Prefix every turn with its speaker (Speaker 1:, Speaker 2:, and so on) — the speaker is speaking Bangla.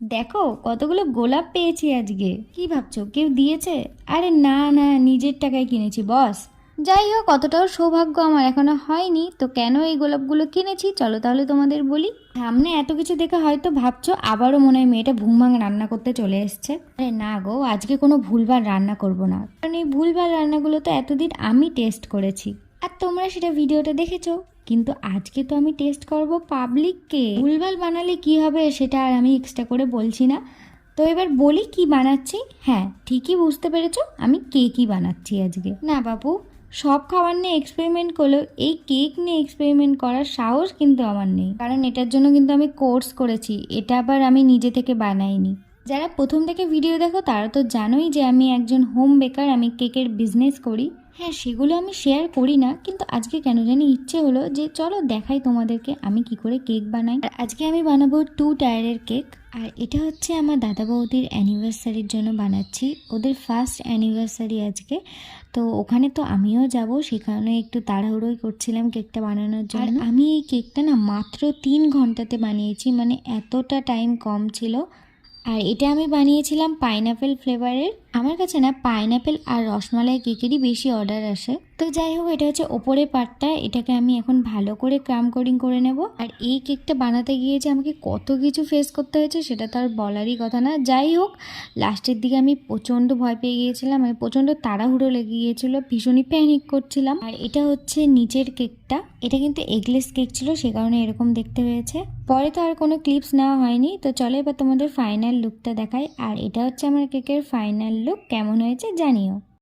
Speaker 1: দেখো কতগুলো গোলাপ পেয়েছি আজকে। কি ভাবছো কেউ দিয়েছে? আরে না না, নিজের টাকায় কিনেছি বস। যাই হোক, অতটাও সৌভাগ্য আমার এখনো হয়নি, তো কেন এই গোলাপগুলো কিনেছি চলো তাহলে তোমাদের বলি। সামনে এত কিছু দেখে হয়তো ভাবছো আবারও মনে হয় মেয়েটা ভুংভাং রান্না করতে চলে এসছে। আরে না গো, আজকে কোনো ভুলভাল রান্না করব না, কারণ এই ভুলভাল রান্নাগুলো তো এতদিন আমি টেস্ট করেছি আর তোমরা সেটা ভিডিওটা দেখেছো। কিন্তু আজকে তো আমি টেস্ট করব পাবলিককে। ভুলভাল বানালে কি হবে সেটা আর আমি এক্সট্রা করে বলছি না। তো এবার বলি কি বানাচ্ছি। হ্যাঁ, ঠিকই বুঝতে পেরেছো, আমি কেকই বানাচ্ছি আজকে। না বাবু, সব খাবার নিয়ে এক্সপেরিমেন্ট করলেও এই কেক নিয়ে এক্সপেরিমেন্ট করার সাহস কিন্তু আমার নেই, কারণ এটার জন্য কিন্তু আমি কোর্স করেছি, এটা আবার আমি নিজে থেকে বানাইনি। যারা প্রথম থেকে ভিডিও দেখো তারা তো জানোই যে আমি একজন হোম বেকার, আমি কেকের বিজনেস করি। হ্যাঁ, সেগুলো আমি শেয়ার করি না, কিন্তু আজকে কেন জানি ইচ্ছে হলো যে চলো দেখাই তোমাদেরকে আমি কি করে কেক বানাই। আর আজকে আমি বানাবো 2 টায়ারের কেক। আর এটা হচ্ছে আমার দাদা বৌদির অ্যানিভার্সারির জন্য বানাচ্ছি, ওদের ফার্স্ট অ্যানিভার্সারি আজকে। তো ওখানে তো আমিও যাব, সেখানে একটু তাড়াহুড়োই করছিলাম কেকটা বানানোর জন্য। আর আমি এই কেকটা না মাত্র 3 ঘন্টাতে বানিয়েছি, মানে এতটা টাইম কম ছিল। আর এটা আমি বানিয়েছিলাম পাইনাপেল ফ্লেভারের। আমার কাছে না পাইনাপেল আর রসমালাই কেকেরই বেশি অর্ডার আসে। তো যাই হোক, এটা হচ্ছে ওপরের পার্টটা, এটাকে আমি এখন ভালো করে ক্রাম কোডিং করে নেব। আর এই কেকটা বানাতে গিয়ে যে আমাকে কত কিছু ফেস করতে হয়েছে সেটা তো আর বলারই কথা না। যাই হোক, লাস্টের দিকে আমি প্রচণ্ড ভয় পেয়ে গিয়েছিলাম, আমি প্রচণ্ড তাড়াহুড়ো লেগে গিয়েছিল, ভীষণই প্যানিক করছিলাম। আর এটা হচ্ছে নিচের কেকটা, এটা কিন্তু এগলেস কেক ছিল, সে কারণে এরকম দেখতে হয়েছে। পরে তো আর কোনো ক্লিপস নেওয়া হয়নি। তো চলো এবার তোমাদের ফাইনাল লুকটা দেখাই। আর এটা হচ্ছে আমার কেকের ফাইনাল লুক, কেমন হয়েছে জানিও।